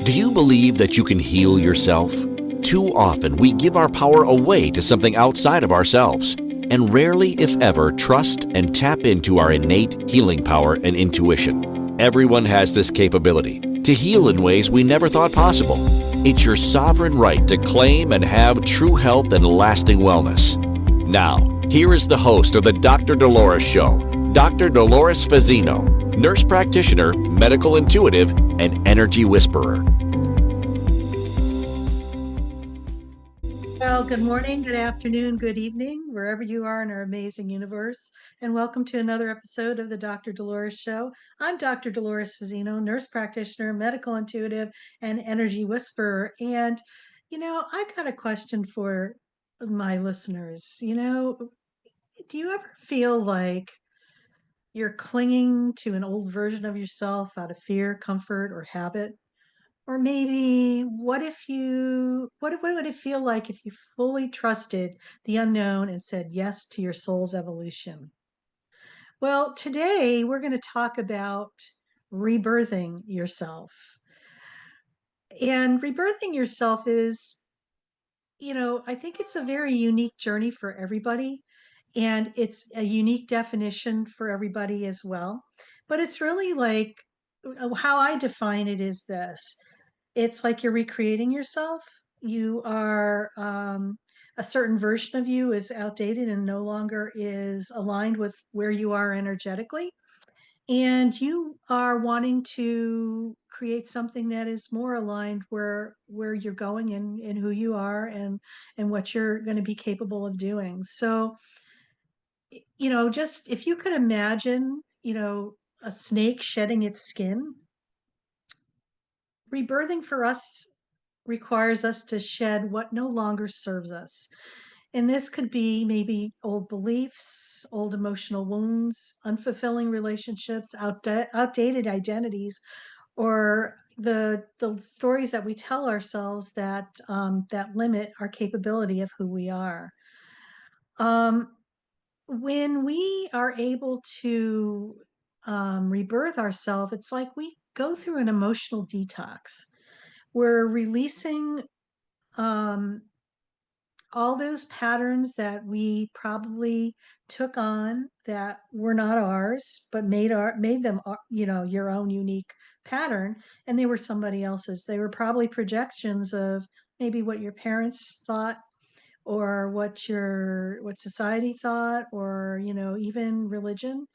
Do you believe that you can heal yourself? Too often we give our power away to something outside of ourselves, and rarely, if ever, trust and tap into our innate healing power and intuition. Everyone has this capability to heal in ways we never thought possible. It's your sovereign right to claim and have true health and lasting wellness. Now, here is the host of the Dr. Dolores Show, Dr. Dolores Fazzino, nurse practitioner, medical intuitive, and energy whisperer. Well, good morning, good afternoon, good evening, wherever you are in our amazing universe, and welcome to another episode of the Dr. Dolores Show. I'm Dr. Dolores Fazzino, nurse practitioner, medical intuitive, and energy whisperer. And, I got a question for my listeners. Do you ever feel like you're clinging to an old version of yourself out of fear, comfort, or habit? Or maybe what would it feel like if you fully trusted the unknown and said yes to your soul's evolution? Well, today we're going to talk about rebirthing yourself. And rebirthing yourself is, I think it's a very unique journey for everybody. And it's a unique definition for everybody as well. But it's really like how I define it is this: it's like you're recreating yourself. You are a certain version of you is outdated and no longer is aligned with where you are energetically, and you are wanting to create something that is more aligned where you're going and who you are and what you're going to be capable of doing. So, just if you could imagine, a snake shedding its skin, rebirthing for us requires us to shed what no longer serves us. And this could be maybe old beliefs, old emotional wounds, unfulfilling relationships, outdated identities, or the stories that we tell ourselves that limit our capability of who we are. Um, when we are able to rebirth ourselves, it's like we go through an emotional detox. We're releasing um, all those patterns that we probably took on that were not ours, but made them your own unique pattern, and they were somebody else's. They were probably projections of maybe what your parents thought, or what society thought, or even religion,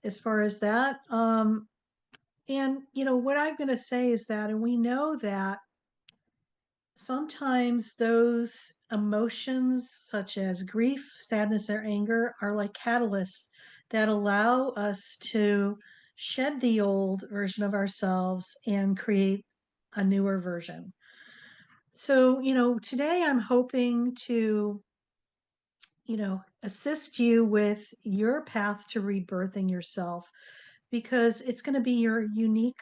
as far as that. And what I'm going to say is that, and we know that sometimes those emotions, such as grief, sadness, or anger, are like catalysts that allow us to shed the old version of ourselves and create a newer version. So, today I'm hoping to, assist you with your path to rebirthing yourself, because it's going to be your unique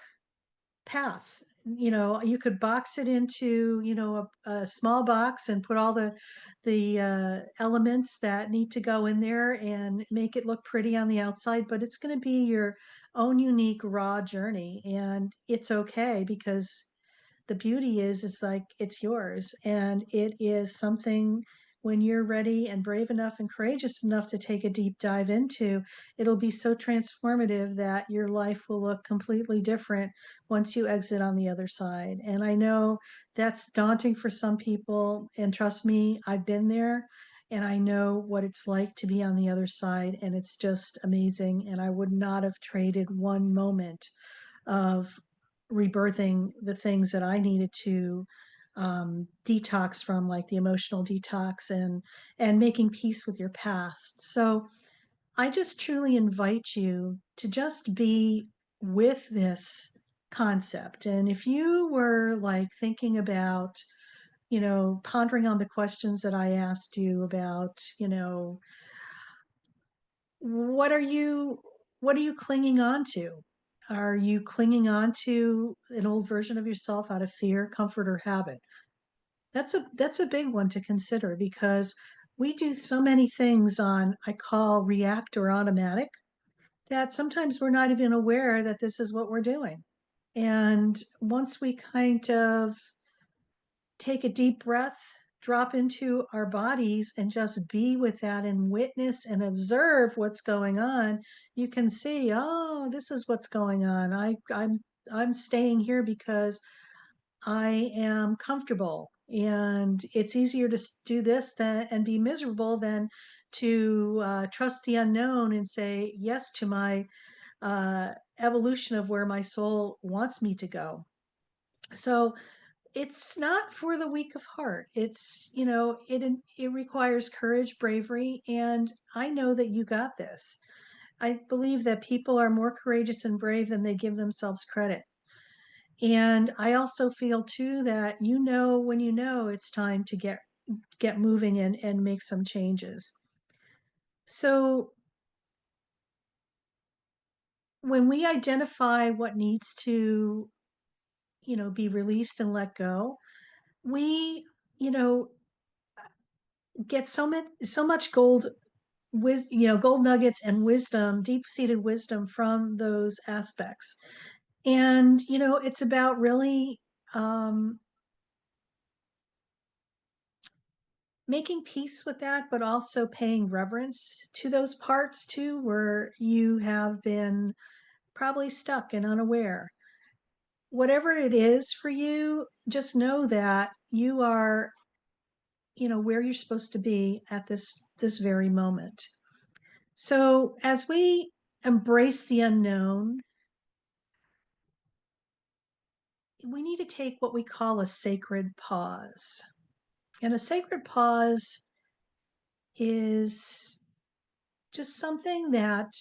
path. You could box it into, a small box and put all the elements that need to go in there and make it look pretty on the outside, but it's going to be your own unique raw journey, and it's okay, because the beauty is like it's yours, and it is something, when you're ready and brave enough and courageous enough to take a deep dive into, it'll be so transformative that your life will look completely different once you exit on the other side. And I know that's daunting for some people, and trust me, I've been there, and I know what it's like to be on the other side, and it's just amazing, and I would not have traded one moment of rebirthing the things that I needed to detox from, like the emotional detox and making peace with your past. So I just truly invite you to just be with this concept. And if you were like thinking about, pondering on the questions that I asked you about, what are you what are you clinging on to? Are you clinging on to an old version of yourself out of fear, comfort, or habit? That's a big one to consider, because we do so many things on, I call, react or automatic, that sometimes we're not even aware that this is what we're doing. And once we kind of take a deep breath, drop into our bodies and just be with that and witness and observe what's going on, you can see, oh, this is what's going on. I'm staying here because I am comfortable, and it's easier to do this than and be miserable than to trust the unknown and say yes to my uh, evolution of where my soul wants me to go. So it's not for the weak of heart. It's, it requires courage, bravery, and I know that you got this. I believe that people are more courageous and brave than they give themselves credit. And I also feel too that when it's time to get moving and make some changes. So when we identify what needs to, be released and let go, we, you know, get so much gold nuggets and wisdom, deep-seated wisdom from those aspects. And it's about really making peace with that, but also paying reverence to those parts too, where you have been probably stuck and unaware. Whatever it is for you, just know that you are, where you're supposed to be at this very moment. So as we embrace the unknown, we need to take what we call a sacred pause. And a sacred pause is just something that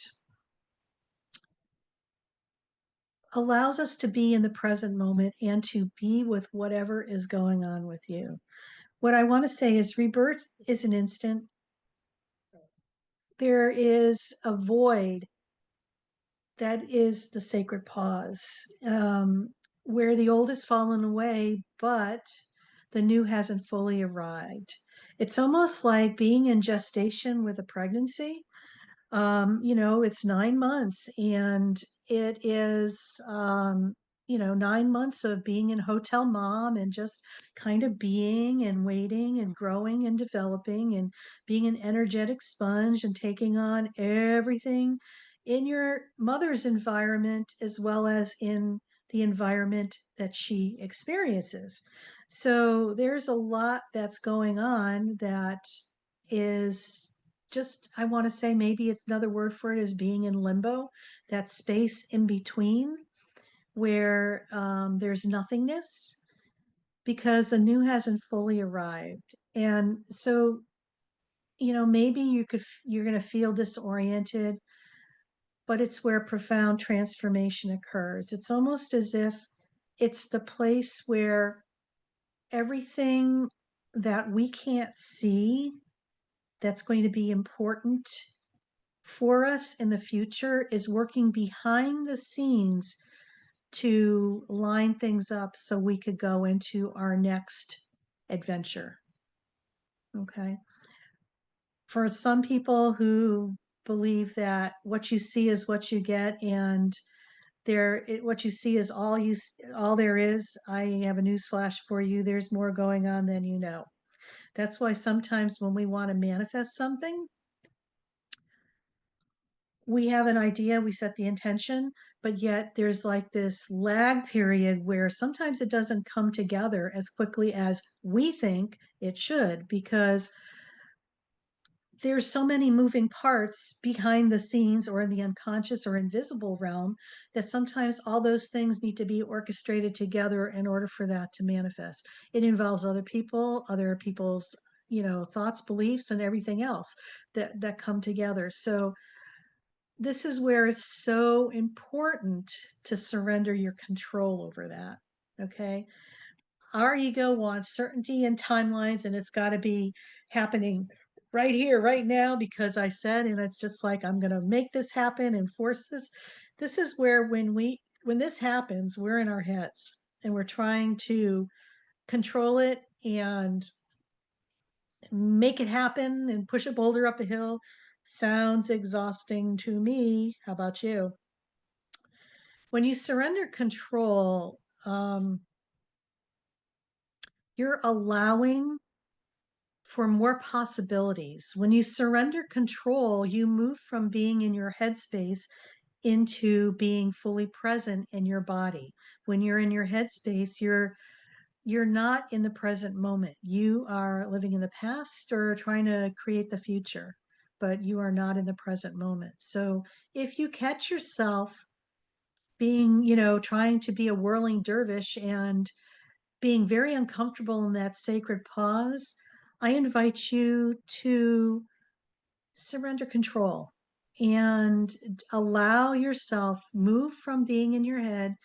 allows us to be in the present moment and to be with whatever is going on with you. What I want to say is rebirth is an instant. There is a void that is the sacred pause, where the old has fallen away, but the new hasn't fully arrived. It's almost like being in gestation with a pregnancy. It's 9 months, and it is, 9 months of being in hotel mom and just kind of being and waiting and growing and developing and being an energetic sponge and taking on everything in your mother's environment as well as in the environment that she experiences. So there's a lot that's going on that is just, I want to say maybe it's another word for it is being in limbo, that space in between where there's nothingness because a new hasn't fully arrived. And so, maybe you're going to feel disoriented, but it's where profound transformation occurs. It's almost as if it's the place where everything that we can't see that's going to be important for us in the future is working behind the scenes to line things up so we could go into our next adventure. Okay. For some people who believe that what you see is what you get and what you see is all there is, I have a newsflash for you. There's more going on than you know. That's why sometimes when we want to manifest something, we have an idea, we set the intention, but yet there's like this lag period where sometimes it doesn't come together as quickly as we think it should because there's so many moving parts behind the scenes or in the unconscious or invisible realm that sometimes all those things need to be orchestrated together in order for that to manifest. It involves other people's, thoughts, beliefs, and everything else that come together. So this is where it's so important to surrender your control over that. Okay. Our ego wants certainty and timelines, and it's got to be happening right here, right now, because I said, and it's just like, I'm going to make this happen and force this. This is where when this happens, we're in our heads and we're trying to control it and make it happen and push a boulder up a hill. Sounds exhausting to me. How about you? When you surrender control, you're allowing for more possibilities. When you surrender control, you move from being in your headspace into being fully present in your body. When you're in your headspace, you're not in the present moment. You are living in the past or trying to create the future, but you are not in the present moment. So if you catch yourself being, trying to be a whirling dervish and being very uncomfortable in that sacred pause, I invite you to surrender control and allow yourself move from being in your head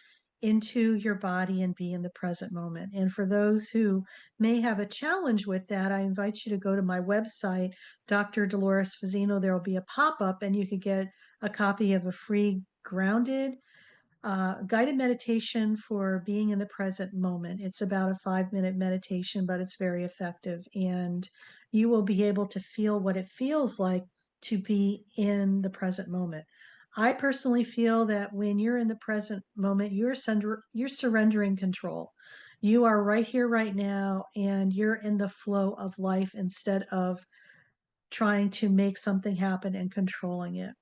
into your body and be in the present moment. And for those who may have a challenge with that, I invite you to go to my website, Dr. Dolores Fazzino. There will be a pop-up and you could get a copy of a free grounded guided meditation for being in the present moment. It's about a 5-minute meditation, but it's very effective. And you will be able to feel what it feels like to be in the present moment. I personally feel that when you're in the present moment, you're surrendering control. You are right here, right now, and you're in the flow of life instead of trying to make something happen and controlling it.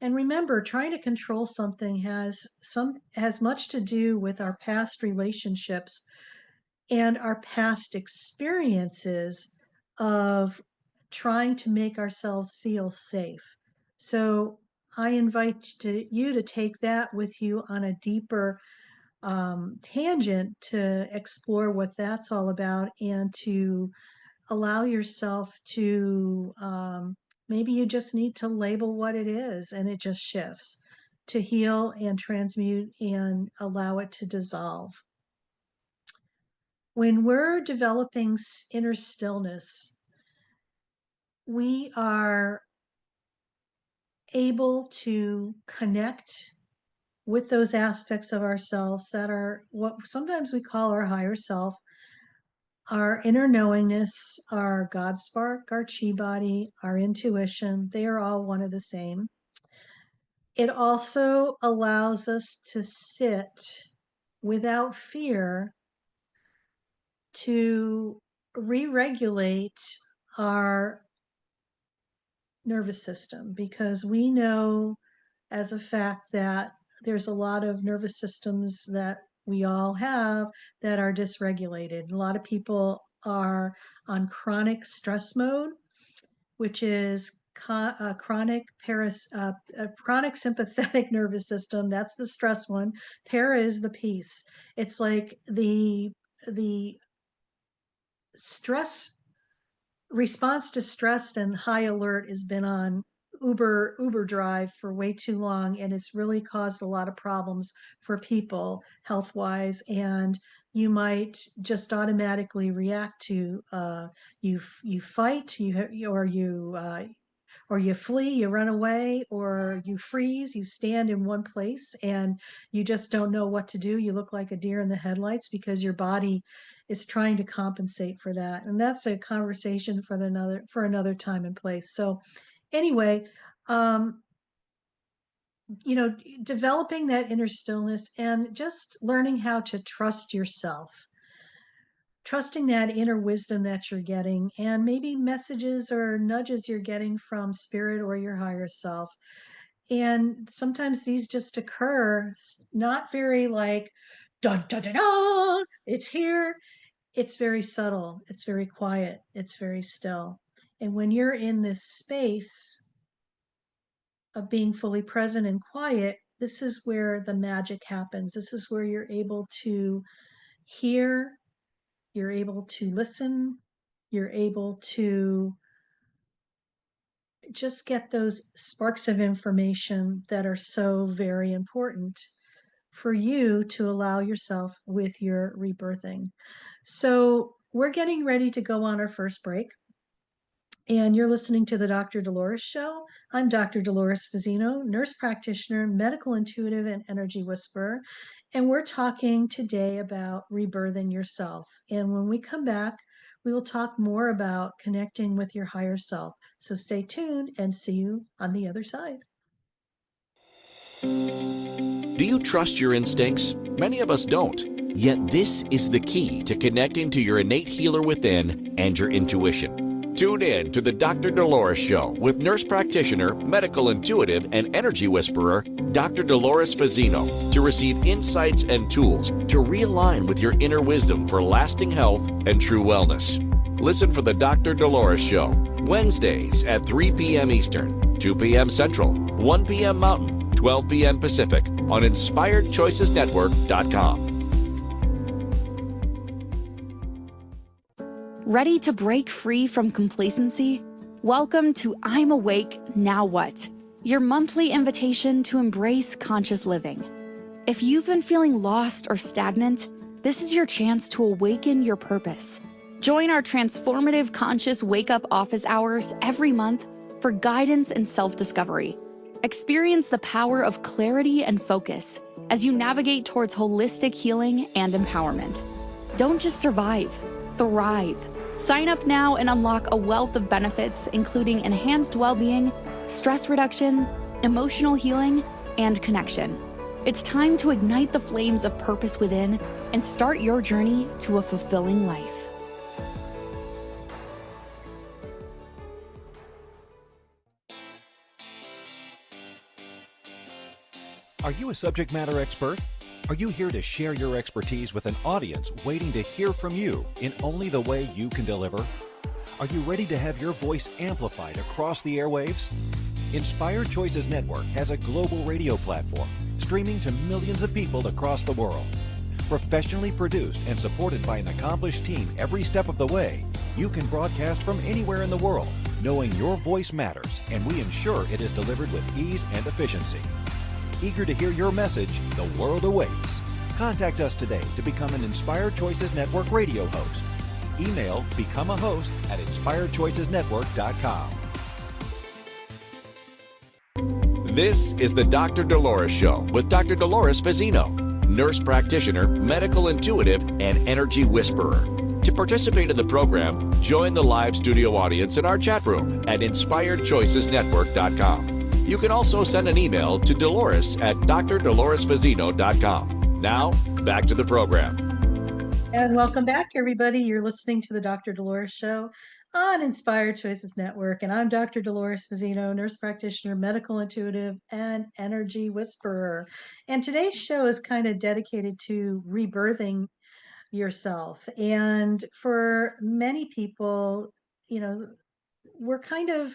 And remember, trying to control something has much to do with our past relationships and our past experiences of trying to make ourselves feel safe. So I invite you to take that with you on a deeper tangent to explore what that's all about and to allow yourself to maybe you just need to label what it is and it just shifts to heal and transmute and allow it to dissolve. When we're developing inner stillness, we are able to connect with those aspects of ourselves that are what sometimes we call our higher self, our inner knowingness, our God spark, our chi body, our intuition. They are all one of the same. It also allows us to sit without fear to re regulate our nervous system because we know as a fact that there's a lot of nervous systems that we all have that are dysregulated. A lot of people are on chronic stress mode, which is a chronic sympathetic nervous system. That's the stress one. Para is the peace. It's like the stress response to stress and high alert has been on Uber drive for way too long, and it's really caused a lot of problems for people health wise. And you might just automatically react to you fight or you flee, you run away, or you freeze, you stand in one place and you just don't know what to do. You look like a deer in the headlights because your body is trying to compensate for that. And that's a conversation for another time and place. So anyway, um, developing that inner stillness and just learning how to trust yourself, trusting that inner wisdom that you're getting and maybe messages or nudges you're getting from spirit or your higher self. And sometimes these just occur not very like dun dun dun dun, it's here. It's very subtle, it's very quiet, it's very still. And when you're in this space of being fully present and quiet, this is where the magic happens. This is where you're able to hear, you're able to listen, you're able to just get those sparks of information that are so very important for you to allow yourself with your rebirthing. So, we're getting ready to go on our first break. And you're listening to the Dr. Dolores Show. I'm Dr. Dolores Fazzino, nurse practitioner, medical intuitive, and energy whisperer. And we're talking today about rebirthing yourself. And when we come back, we will talk more about connecting with your higher self. So stay tuned and see you on the other side. Do you trust your instincts? Many of us don't. Yet this is the key to connecting to your innate healer within and your intuition. Tune in to the Dr. Dolores Show with nurse practitioner, medical intuitive, and energy whisperer, Dr. Dolores Fazzino, to receive insights and tools to realign with your inner wisdom for lasting health and true wellness. Listen for the Dr. Dolores Show, Wednesdays at 3 p.m. Eastern, 2 p.m. Central, 1 p.m. Mountain, 12 p.m. Pacific on InspiredChoicesNetwork.com. Ready to break free from complacency? Welcome to I'm Awake, Now What? Your monthly invitation to embrace conscious living. If you've been feeling lost or stagnant, this is your chance to awaken your purpose. Join our transformative conscious wake-up office hours every month for guidance and self-discovery. Experience the power of clarity and focus as you navigate towards holistic healing and empowerment. Don't just survive, thrive. Sign up now and unlock a wealth of benefits, including enhanced well-being, stress reduction, emotional healing, and connection. It's time to ignite the flames of purpose within and start your journey to a fulfilling life. Are you a subject matter expert? Are you here to share your expertise with an audience waiting to hear from you in only the way you can deliver? Are you ready to have your voice amplified across the airwaves? Inspired Choices Network has a global radio platform streaming to millions of people across the world. Professionally produced and supported by an accomplished team every step of the way, you can broadcast from anywhere in the world, knowing your voice matters, and we ensure it is delivered with ease and efficiency. Eager to hear your message, the world awaits. Contact us today to become an Inspired Choices Network radio host. Email become a host at inspiredchoicesnetwork.com. This is the Dr. Dolores Show with Dr. Dolores Fazzino, nurse practitioner, medical intuitive, and energy whisperer. To participate in the program, join the live studio audience in our chat room at inspiredchoicesnetwork.com. You can also send an email to Dolores at drdoloresfazzino.com. Now, back to the program. And welcome back, everybody. You're listening to the Dr. Dolores Show on Inspired Choices Network. And I'm Dr. Dolores Fazzino, nurse practitioner, medical intuitive, and energy whisperer. And today's show is kind of dedicated to rebirthing yourself. And for many people, we're kind of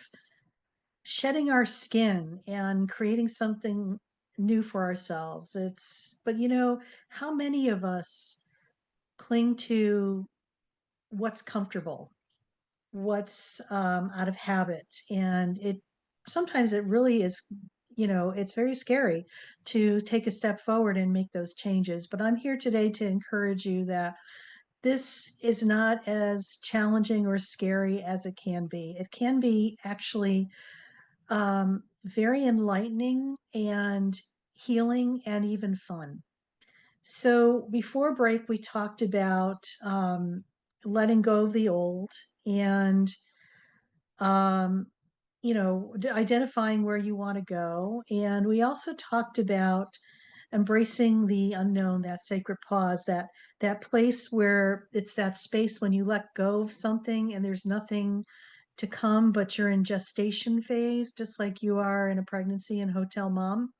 shedding our skin and creating something new for ourselves. But how many of us cling to what's comfortable, what's out of habit? And sometimes it really is, it's very scary to take a step forward and make those changes. But I'm here today to encourage you that this is not as challenging or scary as it can be. It can be actually very enlightening and healing and even fun. So before break, we talked about letting go of the old and, um, identifying where you want to go. And we also talked about embracing the unknown, that sacred pause, that place where it's that space when you let go of something and there's nothing to come, but you're in gestation phase, just like you are in a pregnancy and hotel mom.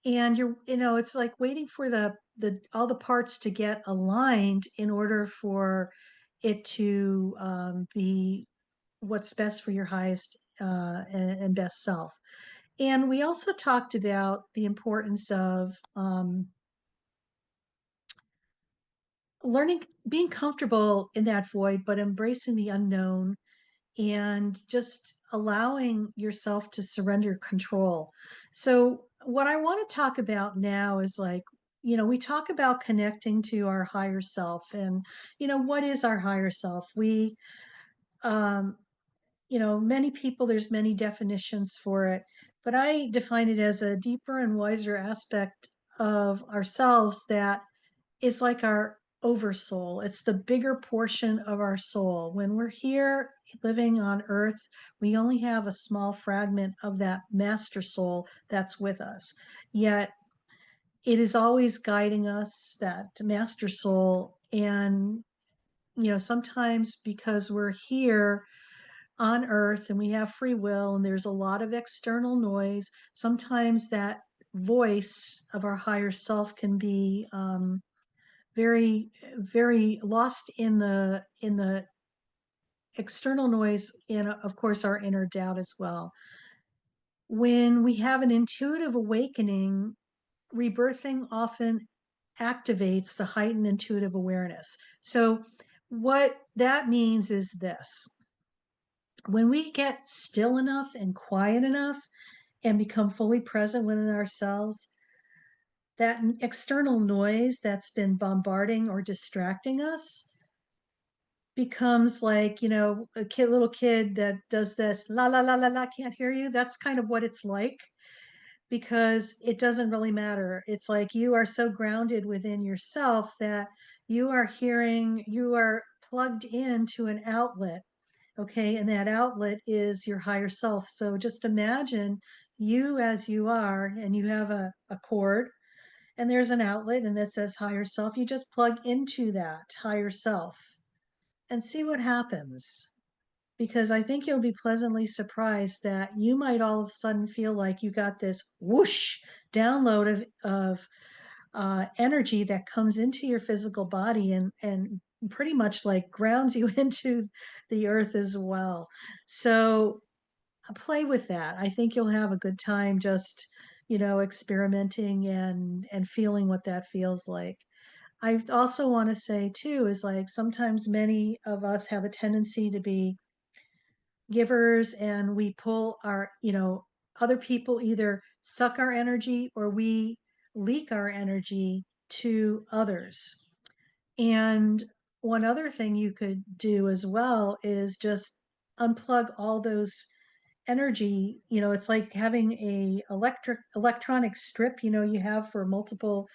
And it's like waiting for the all the parts to get aligned in order for it to be what's best for your highest and best self. And we also talked about the importance of learning, being comfortable in that void, but embracing the unknown and just allowing yourself to surrender control. So, what I want to talk about now is like, we talk about connecting to our higher self, and, what is our higher self? Um, many people, there's many definitions for it, but I define it as a deeper and wiser aspect of ourselves that is like our oversoul. It's the bigger portion of our soul. When we're here living on earth, we only have a small fragment of that master soul that's with us. Yet it is always guiding us, that master soul. And, sometimes because we're here on earth and we have free will and there's a lot of external noise, sometimes that voice of our higher self can be very, very lost in the external noise, and of course our inner doubt as well. When we have an intuitive awakening, rebirthing often activates the heightened intuitive awareness. So what that means is this: when we get still enough and quiet enough and become fully present within ourselves, that external noise that's been bombarding or distracting us becomes like, little kid that does this la la la la la, can't hear you. That's kind of what it's like, because it doesn't really matter. It's like you are so grounded within yourself that you are plugged into an outlet. Okay. And that outlet is your higher self. So just imagine you as you are, and you have a cord, and there's an outlet, and that says higher self. You just plug into that higher self and see what happens. Because I think you'll be pleasantly surprised that you might all of a sudden feel like you got this whoosh download of energy that comes into your physical body, and pretty much like grounds you into the earth as well. So play with that. I think you'll have a good time just, experimenting and feeling what that feels like. I also want to say too is like sometimes many of us have a tendency to be givers, and we pull our, other people either suck our energy or we leak our energy to others. And one other thing you could do as well is just unplug all those energy. It's like having a electronic strip, you have for multiple,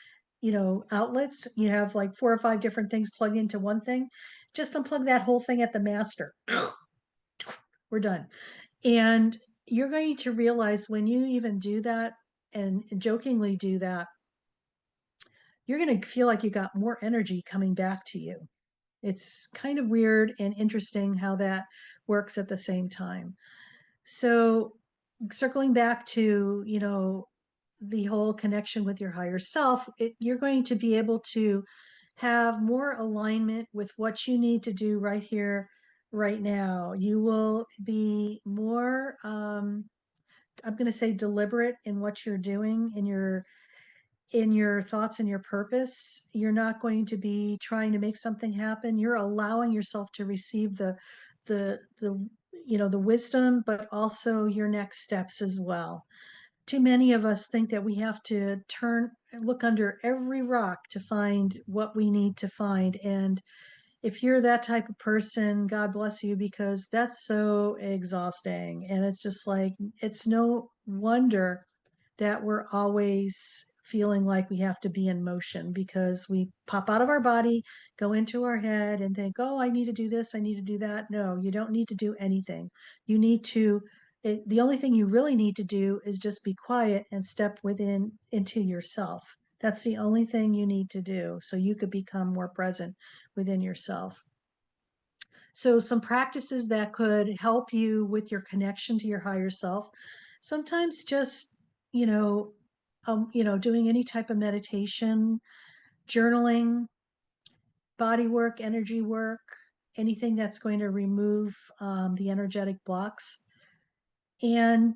outlets. You have like 4 or 5 different things plugged into one thing. Just unplug that whole thing at the master. We're done. And you're going to realize when you even do that and jokingly do that, you're going to feel like you got more energy coming back to you. It's kind of weird and interesting how that works at the same time. So, circling back to, the whole connection with your higher self, you're going to be able to have more alignment with what you need to do right here, right now. You will be more, I'm going to say, deliberate in what you're doing, in your thoughts and your purpose. You're not going to be trying to make something happen. You're allowing yourself to receive the the wisdom, but also your next steps as well. Too many of us think that we have to look under every rock to find what we need to find. And if you're that type of person, God bless you, because that's so exhausting. And it's just like, it's no wonder that we're always feeling like we have to be in motion, because we pop out of our body, go into our head, and think, oh, I need to do this, I need to do that. No, you don't need to do anything. You need to, the only thing you really need to do is just be quiet and step within into yourself. That's the only thing you need to do so you could become more present within yourself. So, some practices that could help you with your connection to your higher self. Sometimes just, you know, doing any type of meditation, journaling, body work, energy work, anything that's going to remove the energetic blocks. And,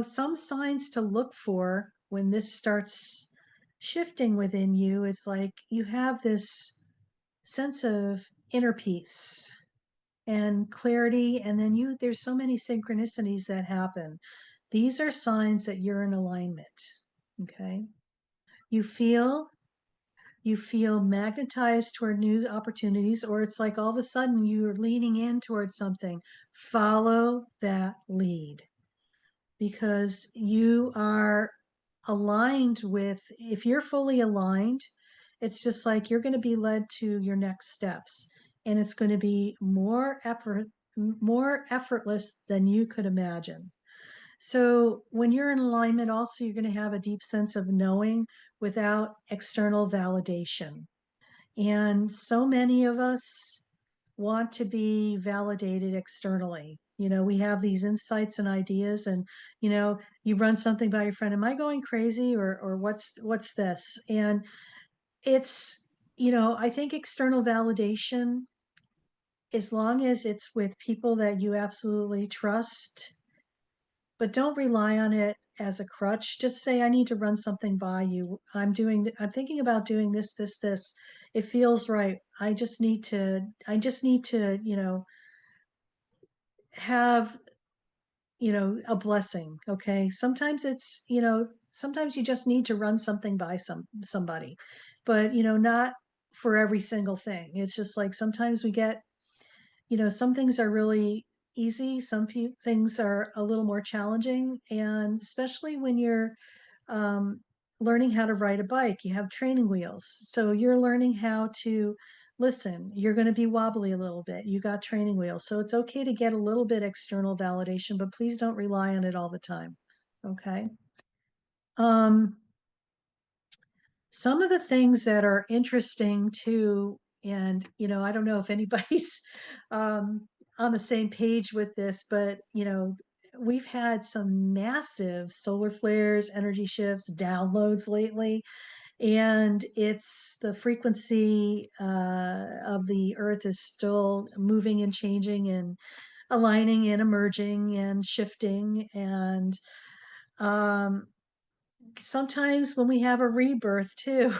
some signs to look for when this starts shifting within you, it's like you have this sense of inner peace and clarity, and then there's so many synchronicities that happen. These are signs that you're in alignment. Okay. You feel you feel magnetized toward new opportunities, or it's like all of a sudden you're leaning in towards something. Follow that lead, because you are aligned with, if you're fully aligned, it's just like you're going to be led to your next steps, and it's going to be more effortless than you could imagine. So when you're in alignment, also, you're going to have a deep sense of knowing without external validation. And so many of us want to be validated externally. We have these insights and ideas, and you run something by your friend. Am I going crazy, or what's this? And it's I think external validation, as long as it's with people that you absolutely trust, but don't rely on it as a crutch. Just say, I need to run something by you. I'm thinking about doing this. It feels right. I just need to have, a blessing. Okay. Sometimes you just need to run something by somebody, but not for every single thing. It's just like sometimes we get, some things are really easy, things are a little more challenging. And especially when you're um, learning how to ride a bike, you have training wheels. So you're learning how to listen. You're going to be wobbly a little bit. You got training wheels. So it's okay to get a little bit external validation, but please don't rely on it all the time. Okay. Um, some of the things that are interesting too, and I don't know if anybody's um, on the same page with this, but we've had some massive solar flares, energy shifts, downloads lately, and it's the frequency of the Earth is still moving and changing and aligning and emerging and shifting. And um, sometimes when we have a rebirth too,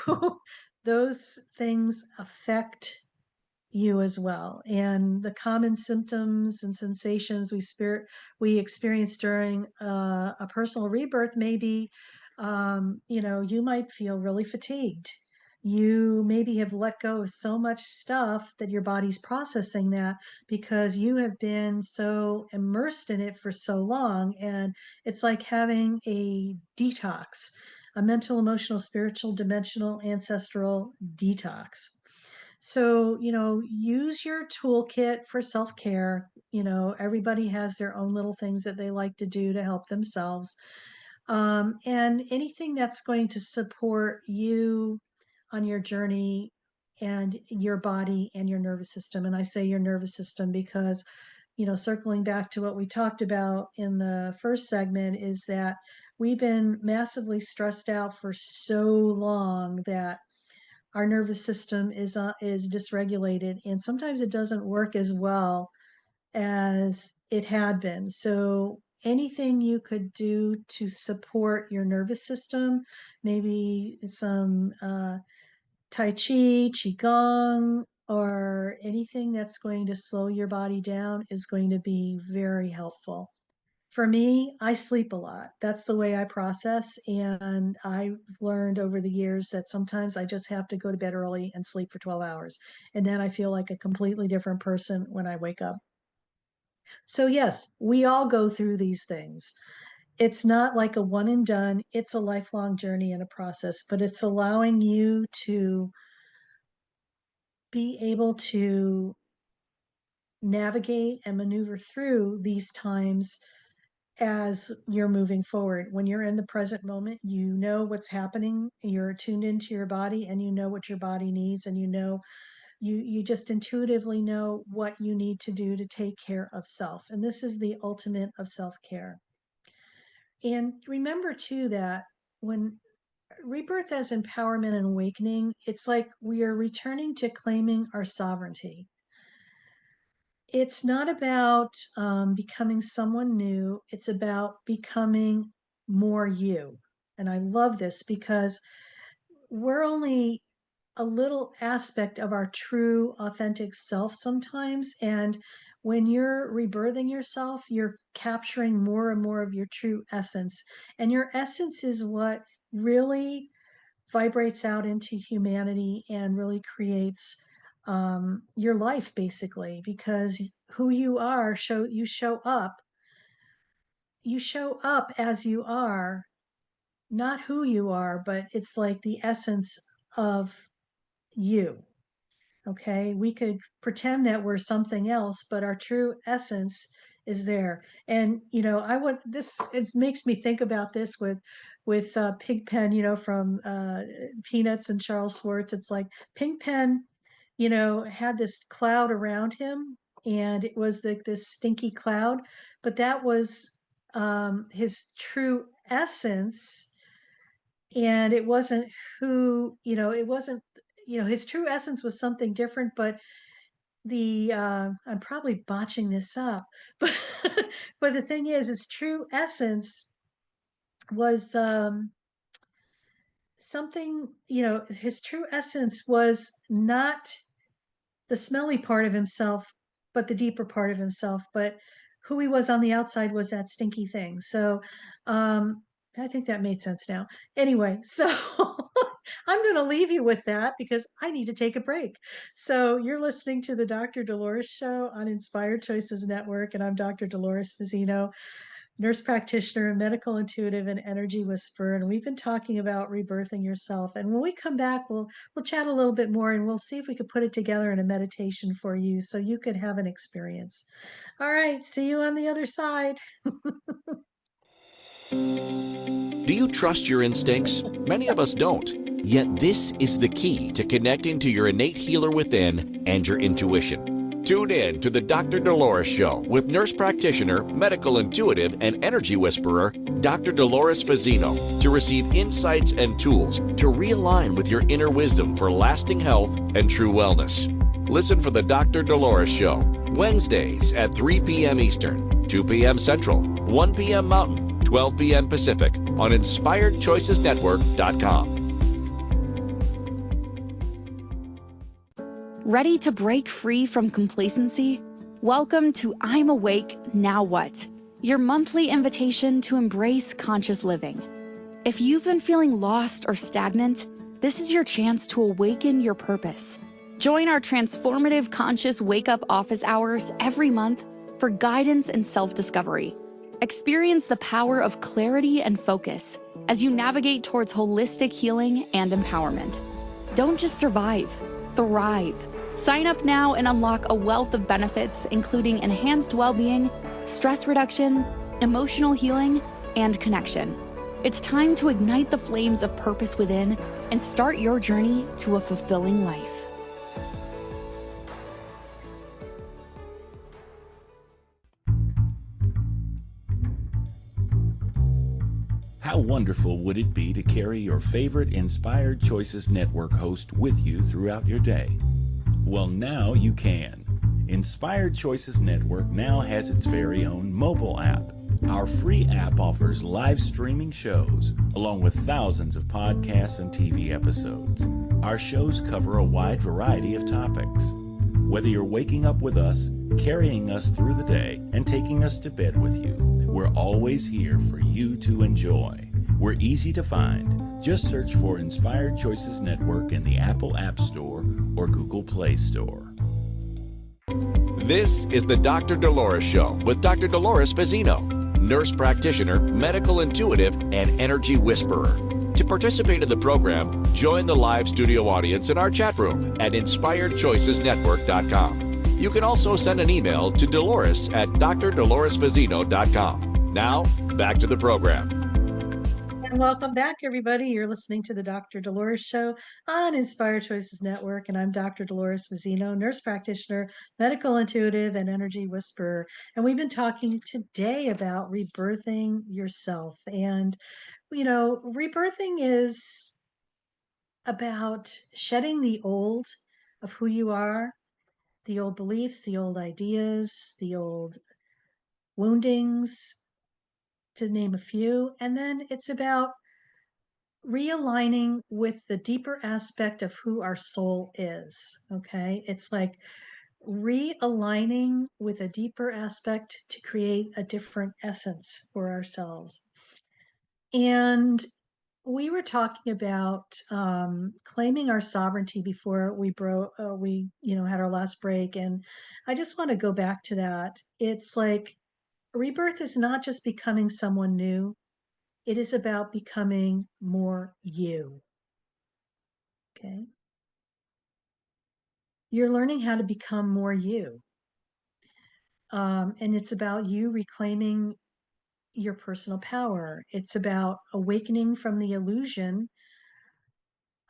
those things affect you as well. And the common symptoms and sensations we experience during a personal rebirth may be, you might feel really fatigued. You maybe have let go of so much stuff that your body's processing that because you have been so immersed in it for so long. And it's like having a detox, a mental, emotional, spiritual, dimensional, ancestral detox. So, use your toolkit for self care. Everybody has their own little things that they like to do to help themselves. And anything that's going to support you on your journey and your body and your nervous system. And I say your nervous system because, circling back to what we talked about in the first segment, is that we've been massively stressed out for so long that our nervous system is dysregulated, and sometimes it doesn't work as well as it had been. So anything you could do to support your nervous system, maybe some tai chi, qigong, or anything that's going to slow your body down, is going to be very helpful. For me, I sleep a lot. That's the way I process. And I've learned over the years that sometimes I just have to go to bed early and sleep for 12 hours. And then I feel like a completely different person when I wake up. So, yes, we all go through these things. It's not like a one and done, it's a lifelong journey and a process, but it's allowing you to be able to navigate and maneuver through these times as you're moving forward. When you're in the present moment, you know what's happening, you're tuned into your body, and you know what your body needs, and you just intuitively know what you need to do to take care of self. And this is the ultimate of self-care. And remember too that when rebirth as empowerment and awakening, it's like we are returning to claiming our sovereignty. It's not about becoming someone new. It's about becoming more you. And I love this because we're only a little aspect of our true, authentic self sometimes. And when you're rebirthing yourself, you're capturing more and more of your true essence. And your essence is what really vibrates out into humanity and really creates your life, basically, because who you are, you show up as you are, not who you are, but it's like the essence of you. Okay, we could pretend that we're something else, but our true essence is there. And I would this it makes me think about this with with Pigpen, from Peanuts and Charles Schwartz. It's like Pigpen, had this cloud around him, and it was like this stinky cloud, but that was his true essence, and it wasn't it wasn't, his true essence was something different, but I'm probably botching this up, but but the thing is, his true essence was something, his true essence was not the smelly part of himself, but the deeper part of himself. But who he was on the outside was that stinky thing. So I think that made sense now. Anyway, so I'm going to leave you with that because I need to take a break. So you're listening to the Dr. Dolores Show on Inspired Choices Network, and I'm Dr. Dolores Fazzino, nurse practitioner, medical intuitive, and energy whisperer. And we've been talking about rebirthing yourself. And when we come back, we'll chat a little bit more, and we'll see if we could put it together in a meditation for you so you could have an experience. All right, see you on the other side. Do you trust your instincts? Many of us don't. Yet this is the key to connecting to your innate healer within and your intuition. Tune in to the Dr. Dolores Show with nurse practitioner, medical intuitive, and energy whisperer, Dr. Dolores Fazzino, to receive insights and tools to realign with your inner wisdom for lasting health and true wellness. Listen for the Dr. Dolores Show, Wednesdays at 3 p.m. Eastern, 2 p.m. Central, 1 p.m. Mountain, 12 p.m. Pacific on InspiredChoicesNetwork.com. Ready to break free from complacency? Welcome to I'm Awake, Now What? Your monthly invitation to embrace conscious living. If you've been feeling lost or stagnant, this is your chance to awaken your purpose. Join our transformative conscious wake-up office hours every month for guidance and self-discovery. Experience the power of clarity and focus as you navigate towards holistic healing and empowerment. Don't just survive, thrive. Sign up now and unlock a wealth of benefits, including enhanced well-being, stress reduction, emotional healing, and connection. It's time to ignite the flames of purpose within and start your journey to a fulfilling life. How wonderful would it be to carry your favorite Inspired Choices Network host with you throughout your day? Well, now you can. Inspired Choices Network now has its very own mobile app. Our free app offers live streaming shows, along with thousands of podcasts and TV episodes. Our shows cover a wide variety of topics. Whether you're waking up with us, carrying us through the day, and taking us to bed with you, we're always here for you to enjoy. We're easy to find. Just search for Inspired Choices Network in the Apple App Store or Google Play Store. This is the Dr. Dolores Show with Dr. Dolores Fazzino, nurse practitioner, medical intuitive, and energy whisperer. To participate in the program, join the live studio audience in our chat room at InspiredChoicesNetwork.com. You can also send an email to Dolores at drdoloresfazzino.com. Now, back to the program. And welcome back, everybody. You're listening to the Dr. Dolores Show on Inspired Choices Network, and I'm Dr. Dolores Fazzino, nurse practitioner, medical intuitive, and energy whisperer. And we've been talking today about rebirthing yourself. And, rebirthing is about shedding the old of who you are, the old beliefs, the old ideas, the old woundings, to name a few. And then it's about realigning with the deeper aspect of who our soul is. Okay. It's like realigning with a deeper aspect to create a different essence for ourselves. And we were talking about claiming our sovereignty before we had our last break. And I just want to go back to that. It's like rebirth is not just becoming someone new. It is about becoming more you. Okay. You're learning how to become more you. And it's about you reclaiming, your personal power. It's about awakening from the illusion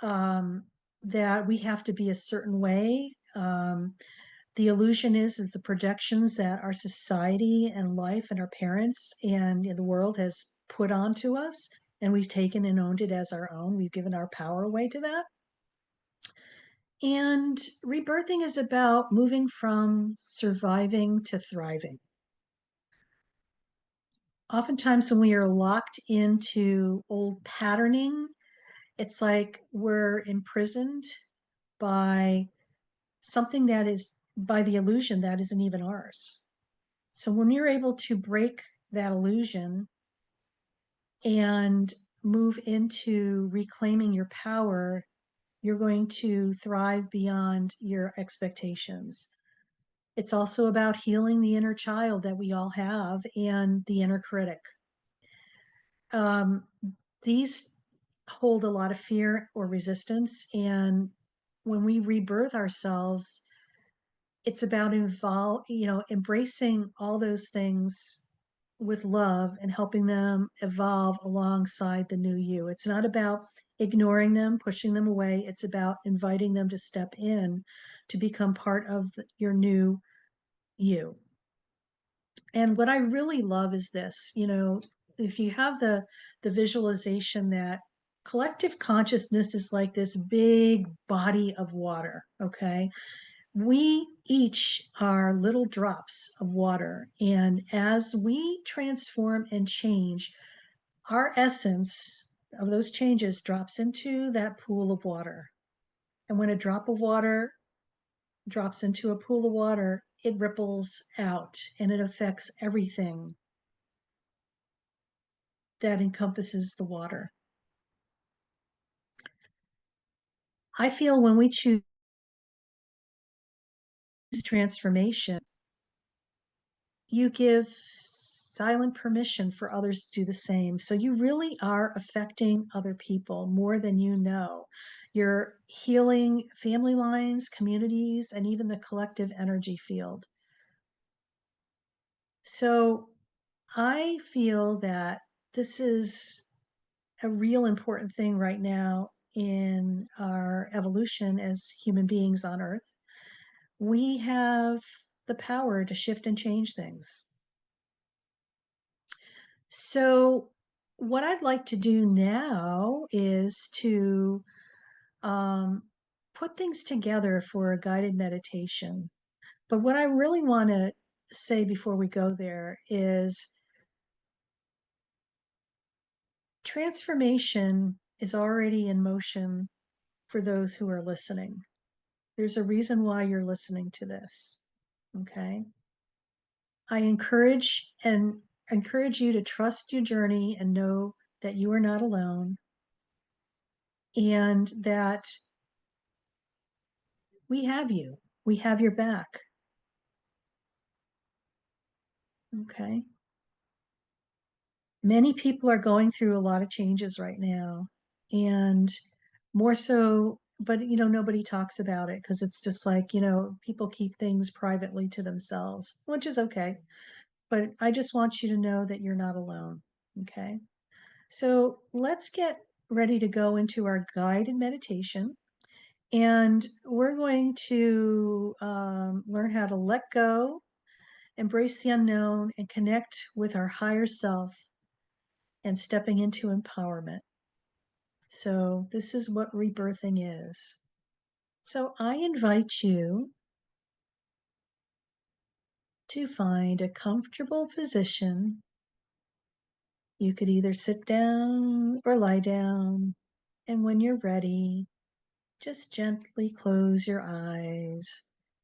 um, that we have to be a certain way. The illusion is the projections that our society and life and our parents and the world has put onto us, and we've taken and owned it as our own. We've given our power away to that. And rebirthing is about moving from surviving to thriving. Oftentimes, when we are locked into old patterning, it's like we're imprisoned by something that is by the illusion that isn't even ours. So when you're able to break that illusion and move into reclaiming your power, you're going to thrive beyond your expectations. It's also about healing the inner child that we all have and the inner critic. Um, these hold a lot of fear or resistance. And when we rebirth ourselves, it's about embracing all those things with love and helping them evolve alongside the new you. It's not about ignoring them, pushing them away. It's about inviting them to step in to become part of your new you. And what I really love is this, if you have the visualization that collective consciousness is like this big body of water, okay? We each are little drops of water. And as we transform and change, our essence of those changes drops into that pool of water. And when a drop of water drops into a pool of water, it ripples out and it affects everything that encompasses the water. I feel when we choose transformation, you give silent permission for others to do the same. So you really are affecting other people more than you know. You're healing family lines, communities, and even the collective energy field. So I feel that this is a real important thing right now in our evolution as human beings on Earth. We have the power to shift and change things. So, what I'd like to do now is to um, put things together for a guided meditation. But what I really want to say before we go there is transformation is already in motion for those who are listening. There's a reason why you're listening to this. Okay. I encourage you to trust your journey and know that you are not alone and that we have you. We have your back. Okay. Many people are going through a lot of changes right now, and more so, but nobody talks about it because it's just like, people keep things privately to themselves, which is okay. But I just want you to know that you're not alone. Okay. So let's get ready to go into our guided meditation. And we're going to learn how to let go, embrace the unknown, and connect with our higher self and stepping into empowerment. So, this is what rebirthing is. So, I invite you to find a comfortable position. You could either sit down or lie down. And when you're ready, just gently close your eyes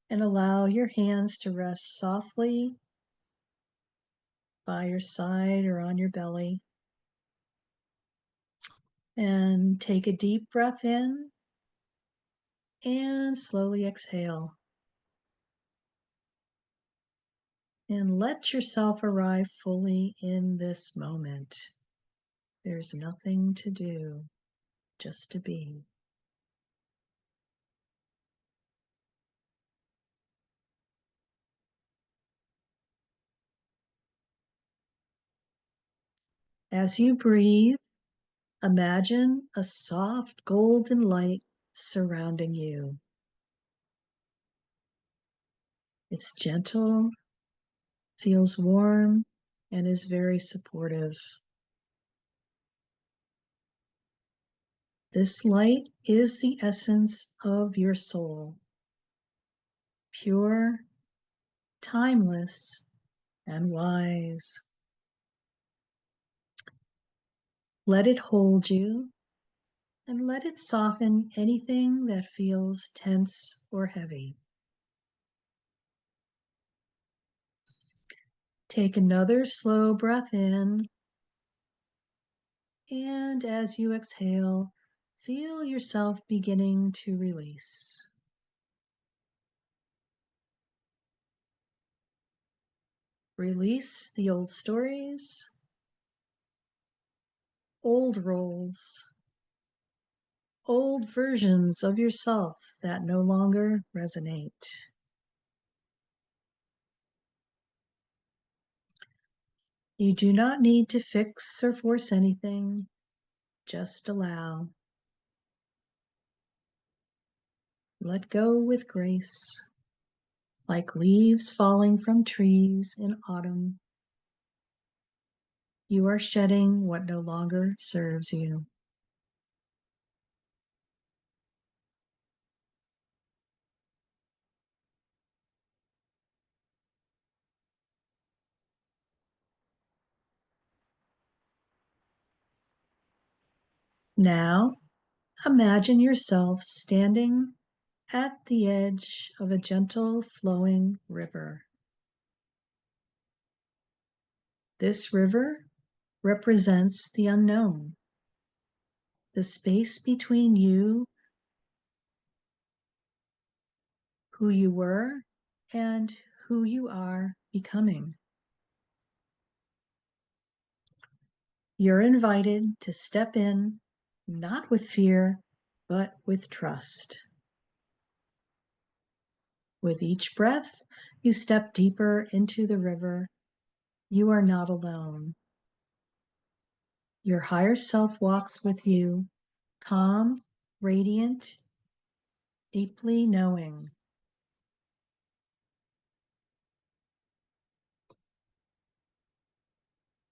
and allow your hands to rest softly by your side or on your belly. And take a deep breath in and slowly exhale. And let yourself arrive fully in this moment. There's nothing to do, just to be. As you breathe, imagine a soft golden light surrounding you. It's gentle, feels warm, and is very supportive. This light is the essence of your soul, pure, timeless, and wise. Let it hold you and let it soften anything that feels tense or heavy. Take another slow breath in, and as you exhale, feel yourself beginning to release. Release the old stories, old roles, old versions of yourself that no longer resonate. You do not need to fix or force anything, just allow. Let go with grace, like leaves falling from trees in autumn. You are shedding what no longer serves you. Now, imagine yourself standing at the edge of a gentle flowing river. This river represents the unknown, the space between you, who you were, and who you are becoming. You're invited to step in, not with fear, but with trust. With each breath, you step deeper into the river. You are not alone. Your higher self walks with you, calm, radiant, deeply knowing.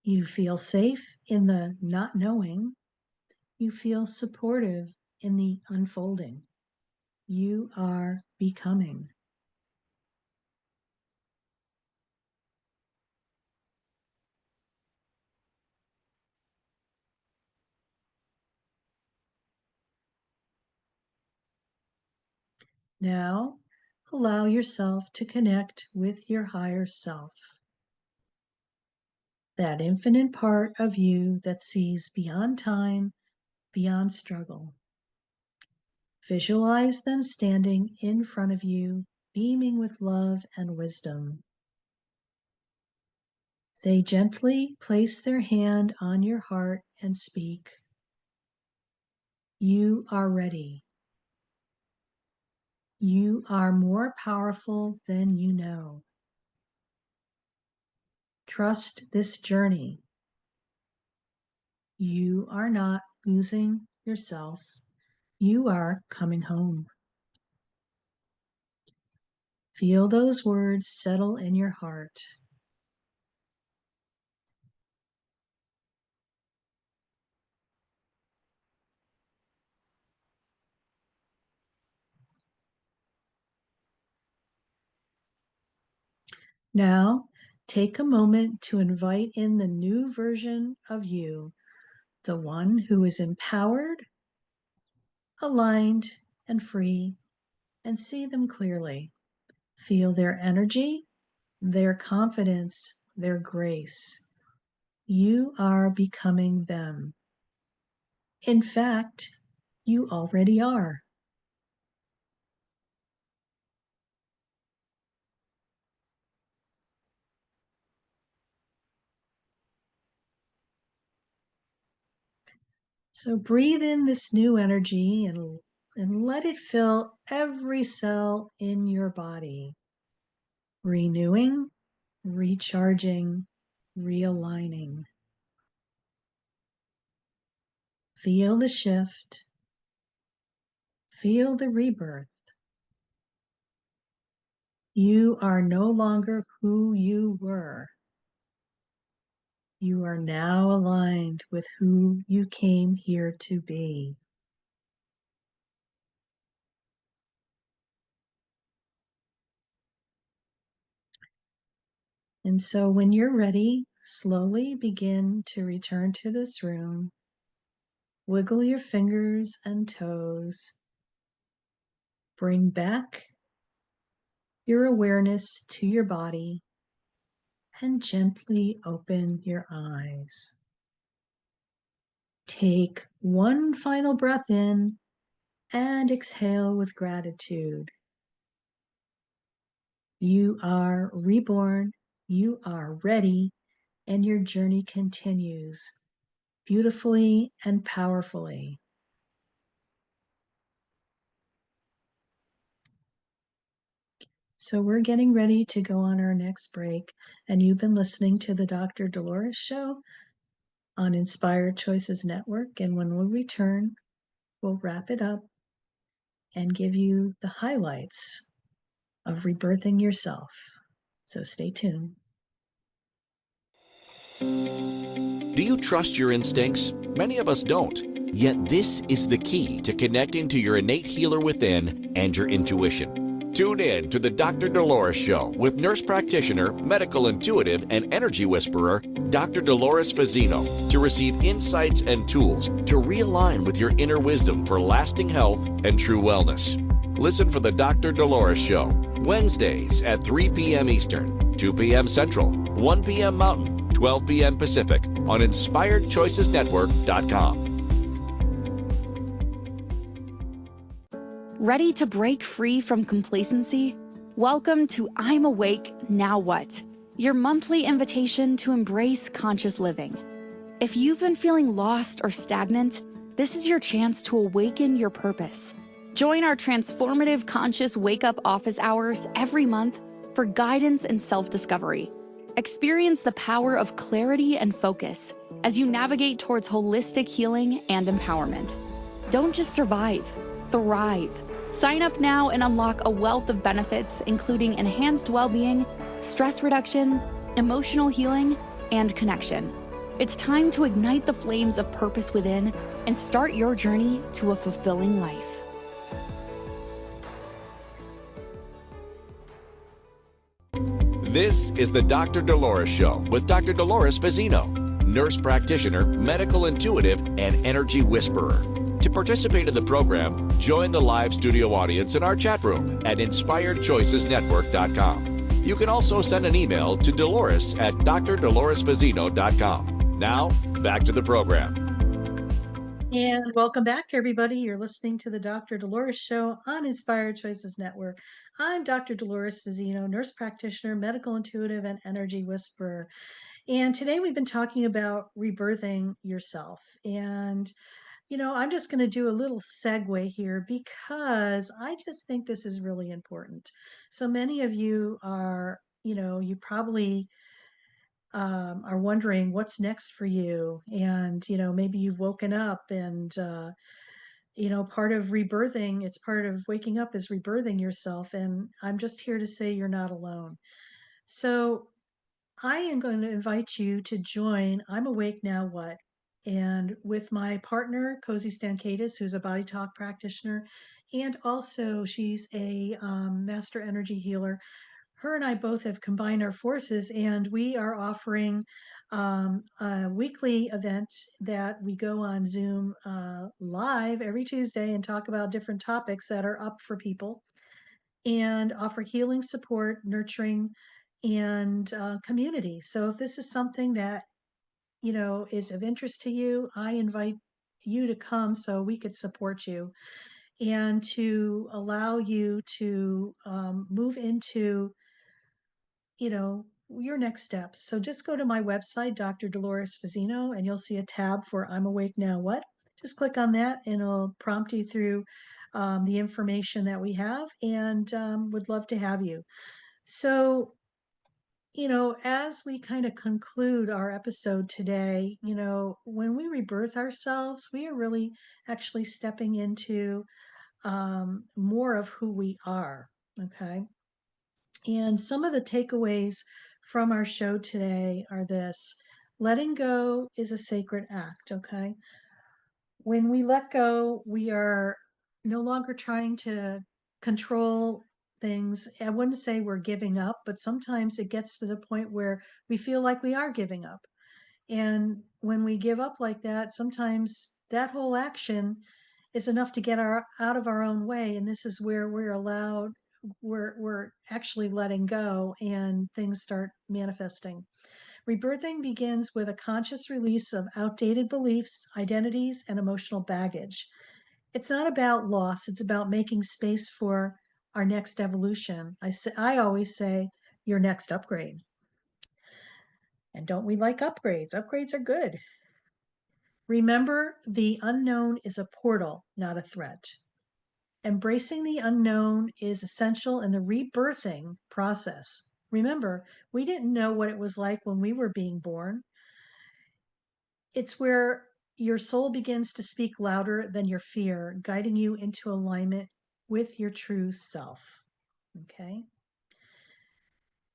You feel safe in the not knowing. You feel supportive in the unfolding. You are becoming. Now, allow yourself to connect with your higher self, that infinite part of you that sees beyond time, beyond struggle. Visualize them standing in front of you, beaming with love and wisdom. They gently place their hand on your heart and speak, "You are ready. You are more powerful than you know. Trust this journey. You are not losing yourself. You are coming home." Feel those words settle in your heart. Now, take a moment to invite in the new version of you, the one who is empowered, aligned, and free, and see them clearly. Feel their energy, their confidence, their grace. You are becoming them. In fact, you already are. So breathe in this new energy and let it fill every cell in your body, renewing, recharging, realigning. Feel the shift. Feel the rebirth. You are no longer who you were. You are now aligned with who you came here to be. And so when you're ready, slowly begin to return to this room. Wiggle your fingers and toes. Bring back your awareness to your body and gently open your eyes. Take one final breath in and exhale with gratitude. You are reborn, you are ready, and your journey continues beautifully and powerfully. So we're getting ready to go on our next break, and you've been listening to the Dr. Dolores Show on Inspired Choices Network. And when we return, we'll wrap it up and give you the highlights of rebirthing yourself. So stay tuned. Do you trust your instincts? Many of us don't. Yet this is the key to connecting to your innate healer within and your intuition. Tune in to the Dr. Dolores Show with nurse practitioner, medical intuitive, and energy whisperer, Dr. Dolores Fazzino, to receive insights and tools to realign with your inner wisdom for lasting health and true wellness. Listen for the Dr. Dolores Show, Wednesdays at 3 p.m. Eastern, 2 p.m. Central, 1 p.m. Mountain, 12 p.m. Pacific on InspiredChoicesNetwork.com. Ready to break free from complacency? Welcome to I'm Awake, Now What? Your monthly invitation to embrace conscious living. If you've been feeling lost or stagnant, this is your chance to awaken your purpose. Join our transformative conscious wake-up office hours every month for guidance and self-discovery. Experience the power of clarity and focus as you navigate towards holistic healing and empowerment. Don't just survive, thrive. Sign up now and unlock a wealth of benefits, including enhanced well-being, stress reduction, emotional healing, and connection. It's time to ignite the flames of purpose within and start your journey to a fulfilling life. This is the Dr. Dolores Show with Dr. Dolores Fazzino, nurse practitioner, medical intuitive, and energy whisperer. To participate in the program, join the live studio audience in our chat room at InspiredChoicesNetwork.com. You can also send an email to Dolores at drdoloresfazzino.com. Now, back to the program. And welcome back, everybody. You're listening to the Dr. Dolores Show on Inspired Choices Network. I'm Dr. Dolores Fazzino, nurse practitioner, medical intuitive, and energy whisperer. And today we've been talking about rebirthing yourself. And, I'm just going to do a little segue here because I just think this is really important. So many of you are, you probably are wondering what's next for you. And, maybe you've woken up and, part of rebirthing, it's part of waking up is rebirthing yourself. And I'm just here to say you're not alone. So I am going to invite you to join I'm Awake Now What? And with my partner, Cozy Stankadis, who's a body talk practitioner, and also she's a master energy healer. Her and I both have combined our forces, and we are offering a weekly event that we go on Zoom live every Tuesday and talk about different topics that are up for people and offer healing support, nurturing, and community. So if this is something that, is of interest to you, I invite you to come so we could support you and to allow you to move into your next steps. So just go to my website, Dr. Dolores Fazzino, and you'll see a tab for I'm Awake Now What? Just click on that and it'll prompt you through the information that we have and would love to have you. So As we kind of conclude our episode today, when we rebirth ourselves, we are really actually stepping into more of who we are. Okay. And some of the takeaways from our show today are this: letting go is a sacred act. Okay. When we let go, we are no longer trying to control things. I wouldn't say we're giving up, but sometimes it gets to the point where we feel like we are giving up. And when we give up like that, sometimes that whole action is enough to get out of our own way. And this is where we're actually letting go and things start manifesting. Rebirthing begins with a conscious release of outdated beliefs, identities, and emotional baggage. It's not about loss, it's about making space for our next evolution. I always say, your next upgrade. And don't we like upgrades? Upgrades are good. Remember, the unknown is a portal, not a threat. Embracing the unknown is essential in the rebirthing process. Remember, we didn't know what it was like when we were being born. It's where your soul begins to speak louder than your fear, guiding you into alignment with your true self. Okay?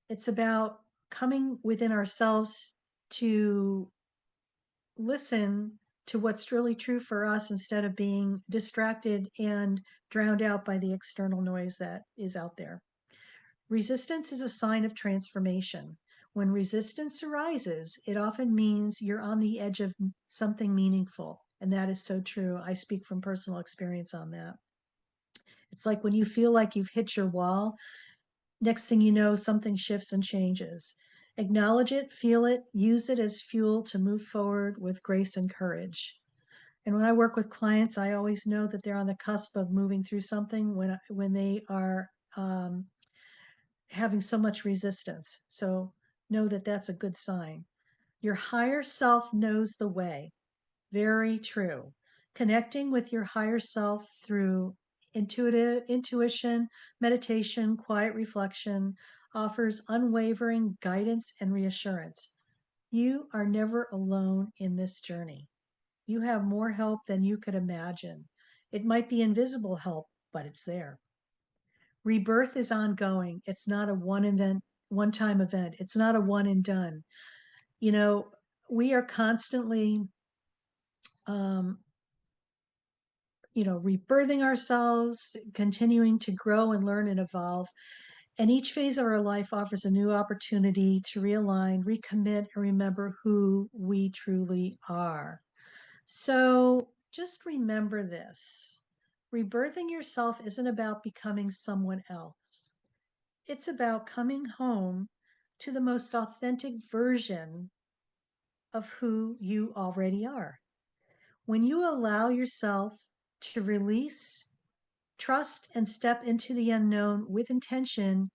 It's about coming within ourselves to listen to what's really true for us instead of being distracted and drowned out by the external noise that is out there. Resistance is a sign of transformation. When resistance arises, it often means you're on the edge of something meaningful. And that is so true. I speak from personal experience on that. It's like when you feel like you've hit your wall, next thing you know, something shifts and changes. Acknowledge it, feel it, use it as fuel to move forward with grace and courage. And when I work with clients, I always know that they're on the cusp of moving through something when they are having so much resistance. So know that that's a good sign. Your higher self knows the way. Very true. Connecting with your higher self through intuition, meditation, quiet reflection offers unwavering guidance and reassurance. You are never alone in this journey. You have more help than you could imagine. It might be invisible help, but it's there. Rebirth is ongoing. It's not a one time event. It's not a one and done. You know, we are constantly, um, rebirthing ourselves, continuing to grow and learn and evolve. And each phase of our life offers a new opportunity to realign, recommit, and remember who we truly are. So just remember this: rebirthing yourself isn't about becoming someone else. It's about coming home to the most authentic version of who you already are. When you allow yourself to release, trust, and step into the unknown with intention,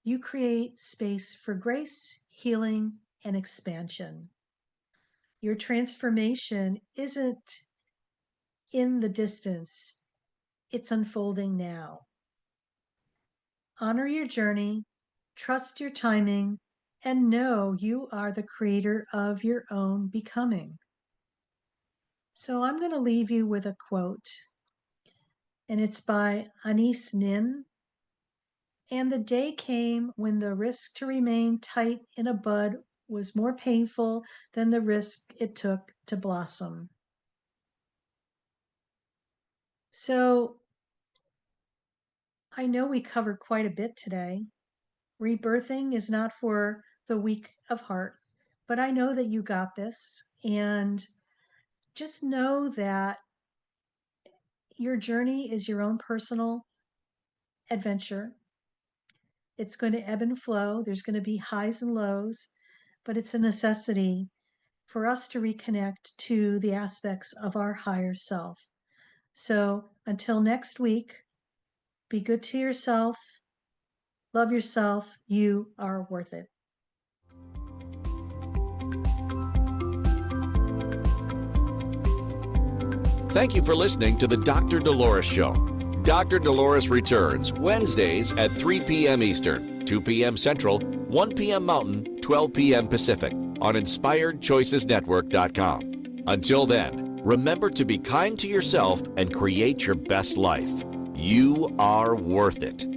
you create space for grace, healing, and expansion. Your transformation isn't in the distance, it's unfolding now. Honor your journey, trust your timing, and know you are the creator of your own becoming. So I'm going to leave you with a quote, and it's by Anais Nin. And the day came when the risk to remain tight in a bud was more painful than the risk it took to blossom. So I know we covered quite a bit today. Rebirthing is not for the weak of heart, but I know that you got this. And just know that your journey is your own personal adventure. It's going to ebb and flow. There's going to be highs and lows, but it's a necessity for us to reconnect to the aspects of our higher self. So until next week, be good to yourself, love yourself. You are worth it. Thank you for listening to the Dr. Dolores Show. Dr. Dolores returns Wednesdays at 3 p.m. Eastern, 2 p.m. Central, 1 p.m. Mountain, 12 p.m. Pacific on InspiredChoicesNetwork.com. Until then, remember to be kind to yourself and create your best life. You are worth it.